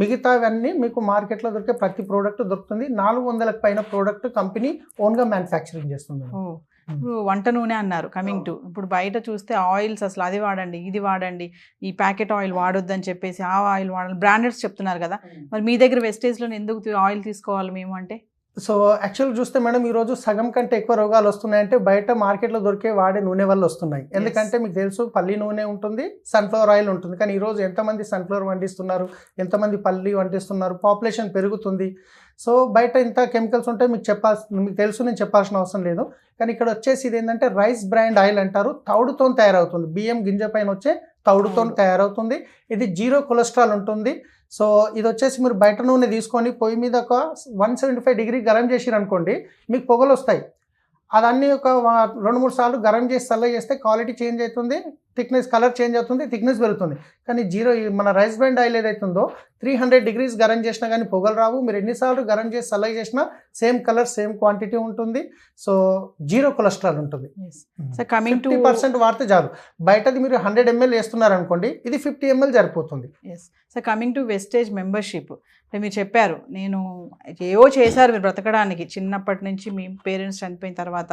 B: మిగతావన్నీ మీకు మార్కెట్లో దొరికే ప్రతి ప్రోడక్ట్ దొరుకుతుంది. 400కి పైన ప్రోడక్ట్ కంపెనీ ఓన్గా మ్యానుఫ్యాక్చరింగ్ చేస్తుంది.
A: ఇప్పుడు వంట నూనె అన్నారు, కమింగ్ టు ఇప్పుడు బయట చూస్తే ఆయిల్స్ అసలు అది వాడండి, ఇది వాడండి, ఈ ప్యాకెట్ ఆయిల్ వాడొద్దని చెప్పేసి ఆ ఆయిల్ వాడాలి, బ్రాండెడ్స్ చెప్తున్నారు కదా. మరి మీ దగ్గర వెస్టేజ్లో ఎందుకు ఆయిల్ తీసుకోవాలి మేము అంటే?
B: సో యాక్చువల్గా చూస్తే మేడం ఈరోజు సగం కంటే ఎక్కువ రోగాలు వస్తున్నాయంటే బయట మార్కెట్లో దొరికే వాడే నూనె వల్ల వస్తున్నాయి. ఎందుకంటే మీకు తెలుసు పల్లి నూనె ఉంటుంది, సన్ఫ్లవర్ ఆయిల్ ఉంటుంది. కానీ ఈరోజు ఎంతమంది సన్ఫ్లవర్ వండిస్తున్నారు, ఎంతమంది పల్లి వండిస్తున్నారు, పాపులేషన్ పెరుగుతుంది. సో బయట ఇంత కెమికల్స్ ఉంటే మీకు తెలుసు, నేను చెప్పాల్సిన అవసరం లేదు. కానీ ఇక్కడ వచ్చేసి ఇది ఏంటంటే రైస్ బ్రాండ్ ఆయిల్ అంటారు. తౌడుతో తయారవుతుంది, బియ్యం గింజ పైన వచ్చే తౌడుతో తయారవుతుంది. ఇది 0 కొలెస్ట్రాల్ ఉంటుంది. సో ఇది వచ్చేసి మీరు బయట నూనె తీసుకొని పొయ్యి మీద ఒక 175 డిగ్రీ గరం చేసిరు అనుకోండి, మీకు పొగలు వస్తాయి. అదన్నీ ఒక 2-3 సార్లు గరం చేసి చల్ల చేస్తే క్వాలిటీ చేంజ్ అవుతుంది, థిక్నెస్, కలర్ చేంజ్ అవుతుంది, థిక్నెస్ పెరుగుతుంది. కానీ మన రైస్ బ్రాండ్ ఆయిల్ ఏదైతుందో 300 డిగ్రీస్ గరం చేసినా కానీ పొగలు రావు. మీరు ఎన్నిసార్లు గరం చేసి చల్ల చేసినా సేమ్ కలర్, సేమ్ క్వాంటిటీ ఉంటుంది. సో 0 కొలెస్ట్రాల్ ఉంటుంది. 50% వాడితే చాలు. బయటది మీరు 100 ml వేస్తున్నారు అనుకోండి, ఇది 50 ml సరిపోతుంది.
A: So coming to wastage membership, అంటే మీరు చెప్పారు నేను ఏవో చేశారు మీరు బ్రతకడానికి, చిన్నప్పటి నుంచి మీ పేరెంట్స్ చనిపోయిన తర్వాత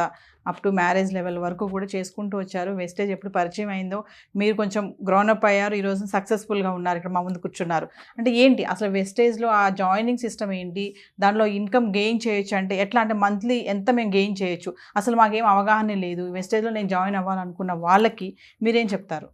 A: అప్ టు మ్యారేజ్ లెవెల్ వరకు కూడా చేసుకుంటూ వచ్చారు. వెస్టేజ్ ఎప్పుడు పరిచయం అయిందో మీరు కొంచెం గ్రౌండప్ అయ్యారు, ఈరోజు సక్సెస్ఫుల్గా ఉన్నారు, ఇక్కడ మా ముందు కూర్చున్నారు. అంటే ఏంటి అసలు వెస్టేజ్లో ఆ జాయినింగ్ సిస్టమ్ ఏంటి, దానిలో ఇన్కమ్ గెయిన్ చేయొచ్చు అంటే ఎట్లా, అంటే మంత్లీ ఎంత మేము గెయిన్ చేయొచ్చు, అసలు మాకేం అవగాహన లేదు, వెస్టేజ్లో నేను జాయిన్ అవ్వాలనుకున్న వాళ్ళకి మీరేం చెప్తారు?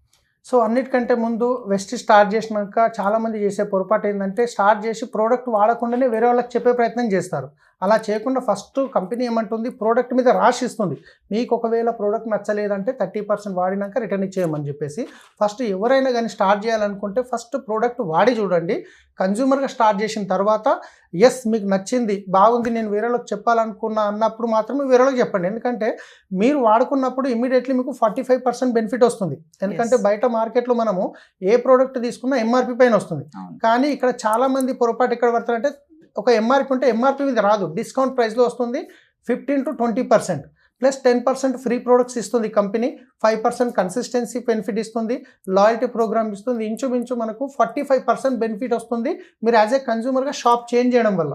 B: సో అన్నిటికంటే ముందు వెస్టేజ్ స్టార్ట్ చేసినాక చాలామంది చేసే పొరపాటు ఏంటంటే స్టార్ట్ చేసి ప్రోడక్ట్ వాడకుండానే వేరే వాళ్ళకి చెప్పే ప్రయత్నం చేస్తారు. అలా చేయకుండా ఫస్ట్ కంపెనీ ఏమంటుంది, ప్రోడక్ట్ మీద రాసి ఇస్తుంది. మీకు ఒకవేళ ప్రోడక్ట్ నచ్చలేదంటే 30% వాడినాక రిటర్న్ ఇచ్చేయమని చెప్పేసి. ఫస్ట్ ఎవరైనా కానీ స్టార్ట్ చేయాలనుకుంటే ఫస్ట్ ప్రోడక్ట్ వాడి చూడండి. కన్జ్యూమర్గా స్టార్ట్ చేసిన తర్వాత ఎస్ మీకు నచ్చింది, బాగుంది, నేను వేరేలోకి చెప్పాలనుకున్నా అన్నప్పుడు మాత్రమే వేరేలోకి చెప్పండి. ఎందుకంటే మీరు వాడుకున్నప్పుడు ఇమీడియట్లీ మీకు 45% బెనిఫిట్ వస్తుంది. ఎందుకంటే బయట మార్కెట్లో మనము ఏ ప్రోడక్ట్ తీసుకున్నా ఎంఆర్పి పైన వస్తుంది. కానీ ఇక్కడ చాలామంది పొరపాటు ఎక్కడ పడతారంటే ఒక ఎంఆర్పి ఉంటే ఎంఆర్పి మీద రాదు, డిస్కౌంట్ ప్రైస్లో వస్తుంది. 15 to 20% ప్లస్ 10% ఫ్రీ ప్రోడక్ట్స్ ఇస్తుంది కంపెనీ, 5% కన్సిస్టెన్సీ బెనిఫిట్ ఇస్తుంది, లాయల్టీ ప్రోగ్రామ్ ఇస్తుంది. ఇంచుమించు మనకు 45% బెనిఫిట్ వస్తుంది మీరు యాజ్ ఏ కన్జ్యూమర్గా షాప్ చేంజ్ చేయడం వల్ల.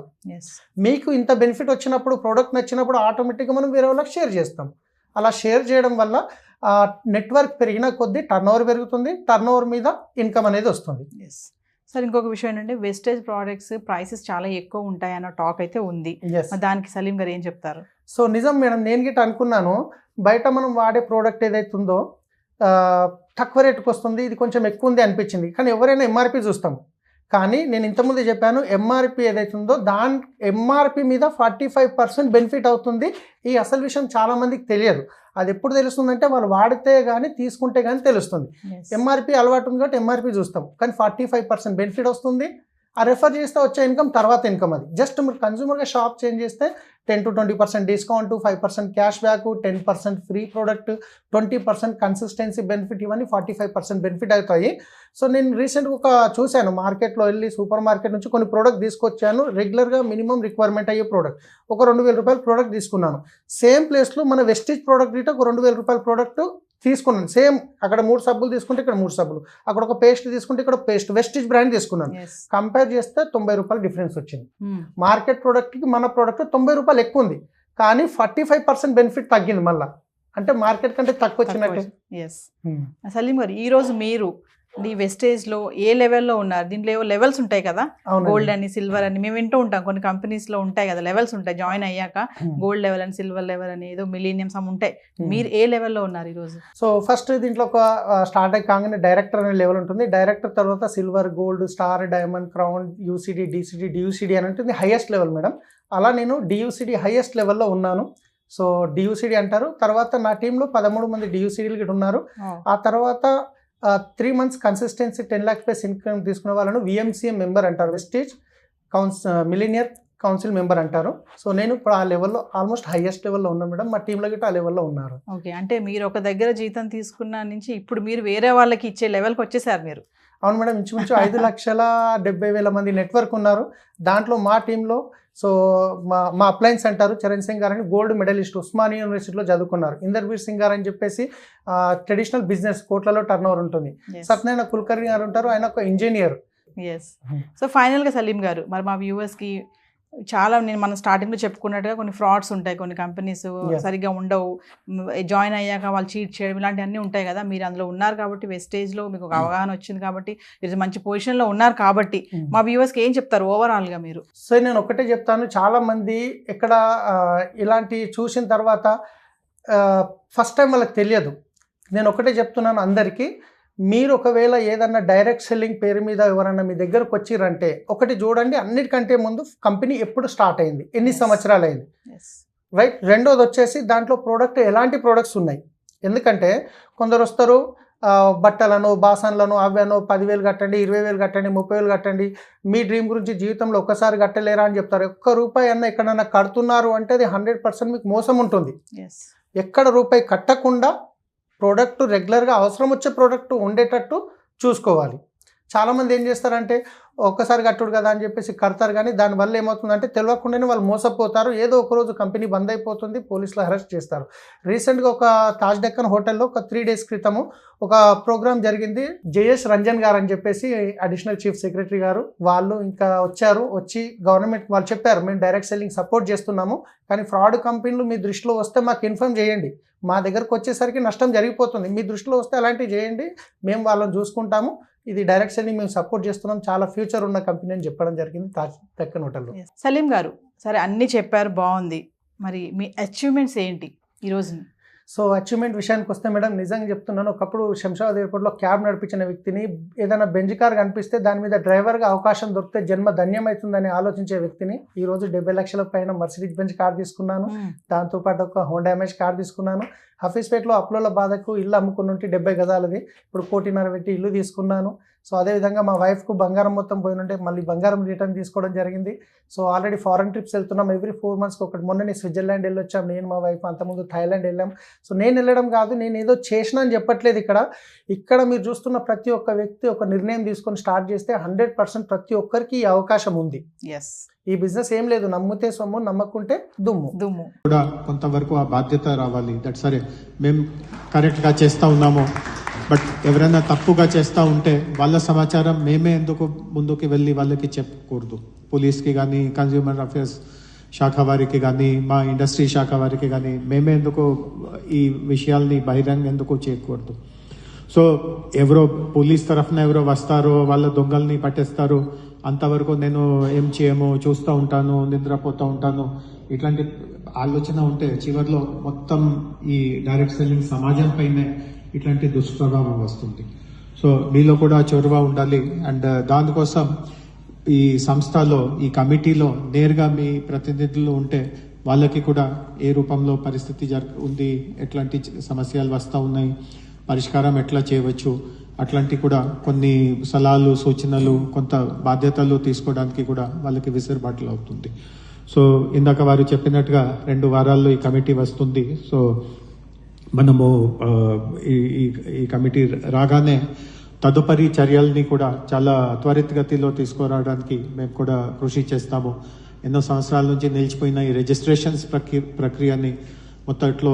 B: మీకు ఇంత బెనిఫిట్ వచ్చినప్పుడు, ప్రోడక్ట్ నచ్చినప్పుడు ఆటోమేటిక్గా మనం వేరే వాళ్ళకి షేర్ చేస్తాం. అలా షేర్ చేయడం వల్ల నెట్వర్క్ పెరిగిన కొద్దీ టర్నోవర్ పెరుగుతుంది, టర్నోవర్ మీద ఇన్కమ్ అనేది వస్తుంది.
A: సార్ ఇంకొక విషయం ఏంటంటే వెస్టేజ్ ప్రోడక్ట్స్ ప్రైసెస్ చాలా ఎక్కువ ఉంటాయి అన్న టాక్ అయితే ఉంది, దానికి సలీం గారు ఏం చెప్తారు?
B: సో నిజం మేడం, నేను గిట్ట అనుకున్నాను బయట మనం వాడే ప్రోడక్ట్ ఏదైతే ఉందో తక్కువ రేటుకి వస్తుంది, ఇది కొంచెం ఎక్కువ ఉంది అనిపించింది. కానీ ఎవరైనా ఎంఆర్పి చూస్తాం. కానీ నేను ఇంతకుముందు చెప్పాను ఎంఆర్పి ఏదైతే ఉందో దాని ఎంఆర్పి మీద 45% బెనిఫిట్ అవుతుంది. ఈ అసలు విషయం చాలామందికి తెలియదు. అది ఎప్పుడు తెలుస్తుందంటే వాళ్ళు వాడితే కానీ తీసుకుంటే కానీ తెలుస్తుంది. ఎంఆర్పి అలవాటు ఉంది కాబట్టి ఎంఆర్పి చూస్తాం, కానీ 45% బెనిఫిట్ వస్తుంది. ఆ రెఫర్ చేస్తే వచ్చే ఇన్కమ్ తర్వాత ఇన్కమ్. అది జస్ట్ మీరు కన్జ్యూమర్గా షాప్ చేంజ్ చేస్తే 10 to 20% discount, 5% cash back, 10% free product, 20% consistency benefit, ఇవన్నీ 45% బెనిఫిట్ అవుతాయి. సో నేను రీసెంట్గా చూశాను మార్కెట్లో వెళ్ళి, సూపర్ మార్కెట్ నుంచి కొన్ని ప్రోడక్ట్ తీసుకొచ్చాను. రెగ్యులర్గా మినిమం రిక్వైర్మెంట్ అయ్యే ప్రోడక్ట్ ఒక 2000 రూపాయల ప్రోడక్ట్ తీసుకున్నాను. సేమ్ ప్లేస్లో మన వెస్టేజ్ ప్రోడక్ట్ గిట్ట ఒక 2000 రూపాయల ప్రోడక్ట్ తీసుకున్నాను. సేమ్ అక్కడ 3 సబ్బులు తీసుకుంటే ఇక్కడ 3 సబ్బులు, అక్కడ ఒక పేస్ట్ తీసుకుంటే ఇక్కడ పేస్ట్, వెస్టేజ్ బ్రాండ్ తీసుకున్నాను. కంపేర్ చేస్తే 90 రూపాయలు డిఫరెన్స్ వచ్చింది. మార్కెట్ ప్రోడక్ట్కి మన ప్రోడక్ట్ 90 రూపాయలు ఎక్కువ ఉంది, కానీ 45% బెనిఫిట్ తగ్గింది. మళ్ళీ అంటే మార్కెట్ కంటే తక్కువ వచ్చినట్టు.
A: సలీం గారు, ఈరోజు మీరు ఈ వెస్టేజ్లో ఏ లెవెల్లో ఉన్నారు? దీంట్లో ఏవో లెవెల్స్ ఉంటాయి కదా, గోల్డ్ అని సిల్వర్ అని మేము వింటూ ఉంటాం. కొన్ని కంపెనీస్లో ఉంటాయి కదా లెవెల్స్ ఉంటాయి, జాయిన్ అయ్యాక గోల్డ్ లెవెల్ అని సిల్వర్ లెవెల్ అని ఏదో మిలీనియం సమ్ ఉంటాయి. మీరు ఏ లెవెల్లో ఉన్నారు ఈరోజు?
B: సో ఫస్ట్ దీంట్లో ఒక స్టార్ట్ అయ్యి కాగానే డైరెక్టర్ అనే లెవెల్ ఉంటుంది. డైరెక్టర్ తర్వాత silver, gold, star, diamond, crown, UCD, DCD, DUCD అని ఉంటుంది హైయెస్ట్ లెవెల్ మేడం. అలా నేను డియూసీడీ హైయెస్ట్ లెవెల్లో ఉన్నాను. సో డియూసీడీ అంటారు. తర్వాత నా టీంలో 13 మంది డియూసీడీలు కూడా ఉన్నారు. ఆ తర్వాత 3 months కన్సిస్టెన్సీ 10 lakhs+ ఇన్కమ్ తీసుకునే వాళ్ళను విఎంసీఎం మెంబర్ అంటారు, వెస్టేజ్ మిలీనియర్ కౌన్సిల్ మెంబర్ అంటారు. సో నేను ఇప్పుడు ఆ లెవెల్లో ఆల్మోస్ట్ హైయెస్ట్ లెవెల్లో ఉన్నాను మేడం. మా టీంలో గిట్ట ఆ లెవెల్లో ఉన్నారు.
A: ఓకే, అంటే మీరు ఒక దగ్గర జీతం తీసుకున్న నుంచి ఇప్పుడు మీరు వేరే వాళ్ళకి ఇచ్చే లెవెల్కి వచ్చేసారు మీరు.
B: అవును మేడం, ఇంచుమించు 5,70,000 మంది నెట్వర్క్ ఉన్నారు. దాంట్లో మా టీంలో సో మా అప్లయన్స్ అంటారు చరణ్ సింగ్ గారు అని గోల్డ్ మెడలిస్ట్ ఉస్మానియా యూనివర్సిటీలో చదువుకున్నారు. ఇందర్బీర్ సింగ్ గారు అని చెప్పేసి ట్రెడిషనల్ బిజినెస్ కోట్లలో టర్న్ ఓవర్ ఉంటుంది. సత్యనారాయణ కుల్కర్ణి గారు ఉంటారు, ఆయన ఒక ఇంజనీర్.
A: సో ఫైనల్గా సలీం గారు, మరి మా వ్యూవర్స్కి చాలా మనం స్టార్టింగ్లో చెప్పుకున్నట్టుగా కొన్ని ఫ్రాడ్స్ ఉంటాయి, కొన్ని కంపెనీస్ సరిగ్గా ఉండవు, జాయిన్ అయ్యాక వాళ్ళు చీట్ చేయడం ఇలాంటివన్నీ ఉంటాయి కదా. మీరు అందులో ఉన్నారు కాబట్టి వెస్టేజ్లో మీకు ఒక అవగాహన వచ్చింది కాబట్టి మీరు మంచి పొజిషన్లో ఉన్నారు కాబట్టి మా వ్యూవర్స్కి ఏం చెప్తారు ఓవరాల్గా మీరు?
B: సో నేను ఒకటే చెప్తాను, చాలామంది ఇక్కడ ఇలాంటి చూసిన తర్వాత ఫస్ట్ టైం వాళ్ళకి తెలియదు. నేను ఒకటే చెప్తున్నాను అందరికీ, మీరు ఒకవేళ ఏదన్నా డైరెక్ట్ సెల్లింగ్ పేరు మీద ఎవరన్నా మీ దగ్గరకు వచ్చిరంటే ఒకటి చూడండి, అన్నిటికంటే ముందు కంపెనీ ఎప్పుడు స్టార్ట్ అయింది, ఎన్ని సంవత్సరాలు అయింది, రైట్. రెండోది వచ్చేసి దాంట్లో ప్రోడక్ట్ ఎలాంటి ప్రోడక్ట్స్ ఉన్నాయి. ఎందుకంటే కొందరు వస్తారు బట్టలను, బాసన్లను, అవ్వను 10,000 కట్టండి, 20,000 కట్టండి, 30,000 కట్టండి, మీ డ్రీమ్ గురించి జీవితంలో ఒక్కసారి కట్టలేరా అని చెప్తారు. ఒక్క రూపాయి అన్న ఎక్కడన్నా కడుతున్నారు అంటే అది 100% మీకు మోసం ఉంటుంది. ఎక్కడ రూపాయి కట్టకుండా ప్రోడక్ట్ రెగ్యులర్గా అవసరం వచ్చే ప్రోడక్ట్ ఉండేటట్టు చూసుకోవాలి. చాలామంది ఏం చేస్తారంటే ఒక్కసారి కట్టుడు కదా అని చెప్పేసి కడతారు, కానీ దానివల్ల ఏమవుతుందంటే తెలియకుండానే వాళ్ళు మోసపోతారు. ఏదో ఒకరోజు కంపెనీ బంద్ అయిపోతుంది, పోలీసులు అరెస్ట్ చేస్తారు. రీసెంట్గా ఒక తాజ్ డెక్కన్ హోటల్లో ఒక 3 days క్రితము ఒక ప్రోగ్రామ్ జరిగింది. జేఎస్ రంజన్ గారు అని చెప్పేసి అడిషనల్ చీఫ్ సెక్రటరీ గారు వాళ్ళు ఇంకా వచ్చి గవర్నమెంట్ వాళ్ళు చెప్పారు, మేము డైరెక్ట్ సెల్లింగ్ సపోర్ట్ చేస్తున్నాము, కానీ ఫ్రాడ్ కంపెనీలు మీ దృష్టిలో వస్తే మాకు ఇన్ఫార్మ్ చేయండి, మా దగ్గరకు వచ్చేసరికి నష్టం జరిగిపోతుంది, మీ దృష్టిలో వస్తే అలాంటివి చేయండి, మేము వాళ్ళని చూసుకుంటాము, ఇది డైరెక్ట్ సెల్లింగ్ మేము సపోర్ట్ చేస్తున్నాం, చాలా ఫ్యూచర్ ఉన్న కంపెనీ అని చెప్పడం జరిగింది తాజ్ డెక్కన్ హోటల్లో.
A: సలీం గారు, సరే అన్నీ చెప్పారు, బాగుంది, మరి మీ అచీవ్మెంట్స్ ఏంటి ఈరోజు?
B: సో అచీవ్మెంట్ విషయానికి వస్తే మేడం, నిజంగా చెప్తున్నాను, ఒకప్పుడు శంషాబాద్ ఎయిర్పోర్ట్లో క్యాబ్ నడిపించిన వ్యక్తిని, ఏదైనా బెంజ్ కార్ కనిపిస్తే దాని మీద డ్రైవర్గా అవకాశం దొరికితే జన్మ ధన్యమవుతుందని ఆలోచించే వ్యక్తిని ఈరోజు 70 లక్షల పైన మర్సిడీస్ బెంజ్ కార్ తీసుకున్నాను, దాంతోపాటు ఒక హోండా అమేజ్ కార్ తీసుకున్నాను. హఫీస్పేట్లో అప్లోల బాధకు ఇల్లు అమ్ముకుని ఉంటే 70 గజాలది, ఇప్పుడు 1.5 కోటి పెట్టి ఇల్లు తీసుకున్నాను. సో అదేవిధంగా మా వైఫ్కు బంగారం మొత్తం పోయినుంటే మళ్ళీ బంగారం రిటర్న్ తీసుకోవడం జరిగింది. సో ఆల్రెడీ ఫారెన్ ట్రిప్స్ వెళ్తున్నాం, ఎవ్రీ 4 monthsకి ఒకటి. మొన్ననే స్విట్జర్లాండ్ వెళ్ళొచ్చాం నేను మా వైఫ్, అంతకుముందు థాయిలాండ్ వెళ్ళాం. సో నేను వెళ్ళడం కాదు, నేను ఏదో చేసినా అని చెప్పట్లేదు. ఇక్కడ మీరు చూస్తున్న ప్రతి ఒక్క వ్యక్తి ఒక నిర్ణయం తీసుకొని స్టార్ట్ చేస్తే 100% ప్రతి ఒక్కరికి ఈ అవకాశం ఉంది. ఈ బిజినెస్ ఏం లేదు, నమ్మితే సొమ్ము, నమ్మకుంటే దుమ్ము
D: కూడా కొంతవరకు ఆ బాధ్యత రావాలి. దట్ సరే మేము కరెక్ట్గా చేస్తూ ఉన్నాము, బట్ ఎవరైనా తప్పుగా చేస్తూ ఉంటే వాళ్ళ సమాచారం మేమే ఎందుకు ముందుకు వెళ్ళి వాళ్ళకి చెప్పకూడదు. పోలీస్కి కానీ, కన్జ్యూమర్ అఫేర్స్ శాఖ వారికి కానీ, మా ఇండస్ట్రీ శాఖ వారికి కానీ మేమే ఎందుకు ఈ విషయాల్ని బహిరంగ ఎందుకు చేయకూడదు. సో ఎవరో పోలీస్ తరఫున ఎవరో వస్తారో, వాళ్ళ దొంగల్ని పట్టేస్తారు, అంతవరకు నేను ఏం చేయము, చూస్తూ ఉంటాను, నిద్రపోతూ ఉంటాను, ఇట్లాంటి ఆలోచన ఉంటే చివరిలో మొత్తం ఈ డైరెక్ట్ సెల్లింగ్ సమాజం పైనే ఇట్లాంటి దుష్ప్రభావం వస్తుంది. సో మీలో కూడా చొరవ ఉండాలి. అండ్ దానికోసం ఈ సంస్థలో, ఈ కమిటీలో నేరుగా మీ ప్రతినిధులు ఉంటే వాళ్ళకి కూడా ఏ రూపంలో పరిస్థితి ఉంది, ఎట్లాంటి సమస్యలు వస్తూ ఉన్నాయి, పరిష్కారం ఎట్లా చేయవచ్చు, అట్లాంటి కూడా కొన్ని సలహాలు, సూచనలు, కొంత బాధ్యతలు తీసుకోవడానికి కూడా వాళ్ళకి విసులుబాట్లు అవుతుంది. సో ఇందాక వారు చెప్పినట్టుగా 2 వారాల్లో ఈ కమిటీ వస్తుంది. సో మనము ఈ కమిటీ రాగానే తదుపరి చర్యల్ని కూడా చాలా త్వరితగతిలో తీసుకురావడానికి మేము కూడా కృషి చేస్తాము. ఎన్నో సంవత్సరాల నుంచి నిలిచిపోయిన ఈ రిజిస్ట్రేషన్స్ ప్రక్రియని మొత్తట్లో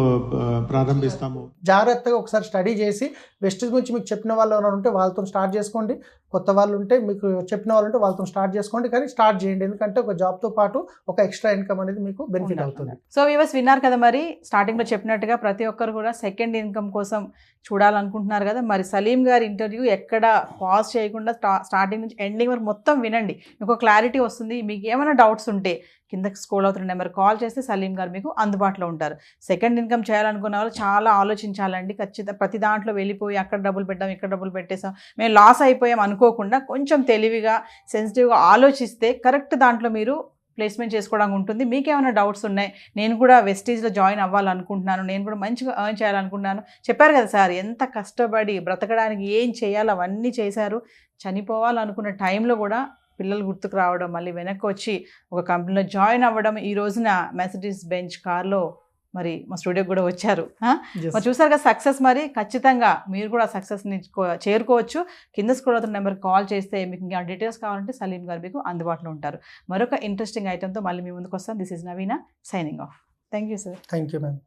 D: ప్రారంభిస్తాము.
B: జాగ్రత్తగా ఒకసారి స్టడీ చేసి వెస్టేజ్ గురించి మీకు చెప్పిన వాళ్ళు ఎవరైనా ఉంటే వాళ్ళతో స్టార్ట్ చేసుకోండి. కొత్త వాళ్ళు ఉంటే మీకు చెప్పిన వాళ్ళు ఉంటే వాళ్ళతో స్టార్ట్ చేసుకోండి, కానీ స్టార్ట్ చేయండి, ఎందుకంటే ఒక జాబ్తో పాటు ఒక ఎక్స్ట్రా ఇన్కమ్ అనేది మీకు బెనిఫిట్ అవుతుంది.
A: సో వ్యూవర్స్ విన్నారు కదా, మరి స్టార్టింగ్లో చెప్పినట్టుగా ప్రతి ఒక్కరు కూడా సెకండ్ ఇన్కమ్ కోసం చూడాలనుకుంటున్నారు కదా. మరి సలీం గారి ఇంటర్వ్యూ ఎక్కడ పాజ్ చేయకుండా స్టార్టింగ్ నుంచి ఎండింగ్ వరకు మొత్తం వినండి, మీకు క్లారిటీ వస్తుంది. మీకు ఏమైనా డౌట్స్ ఉంటే కిందకి స్క్రోల్ అవుతున్న నెంబర్ కాల్ చేస్తే సలీం గారు మీకు అందుబాటులో ఉంటారు. సెకండ్ ఇన్కమ్ చేయాలనుకున్న వాళ్ళు చాలా ఆలోచించాలండి. ఖచ్చితంగా ప్రతి దాంట్లో వెళ్ళిపోయి అక్కడ డబ్బులు పెట్టాం, ఇక్కడ డబ్బులు పెట్టేసాం, మేము లాస్ అయిపోయాం అనుకోకుండా కొంచెం తెలివిగా సెన్సిటివ్గా ఆలోచిస్తే కరెక్ట్ దాంట్లో మీరు ప్లేస్మెంట్ చేసుకోవడానికి ఉంటుంది. మీకేమైనా డౌట్స్ ఉన్నాయి, నేను కూడా వెస్టీజ్లో జాయిన్ అవ్వాలనుకుంటున్నాను, నేను కూడా మంచిగా ఎర్న్ చేయాలనుకుంటున్నాను, చెప్పారు కదా సార్ ఎంత కష్టపడి బ్రతకడానికి ఏం చేయాలో అవన్నీ చేశారు. చనిపోవాలనుకున్న టైంలో కూడా పిల్లలు గుర్తుకు రావడం, మళ్ళీ వెనక్కి వచ్చి ఒక కంపెనీలో జాయిన్ అవ్వడం, ఈ రోజున మెర్సిడీస్ బెంచ్ కార్లో మరి మా స్టూడియోకి కూడా వచ్చారు. మరి చూసారు కదా సక్సెస్. మరి ఖచ్చితంగా మీరు కూడా సక్సెస్ని చేరుకోవచ్చు. కింద స్క్రోల్ అవుతున్న నెంబర్కి కాల్ చేస్తే మీకు ఇంకా డీటెయిల్స్ కావాలంటే సలీం గారు మీకు అందుబాటులో ఉంటారు. మరొక ఇంట్రెస్టింగ్ ఐటెంతో మళ్ళీ మీ ముందుకు వస్తాం. This is Naveena signing off. Thank you sir.
B: Thank you ma'am.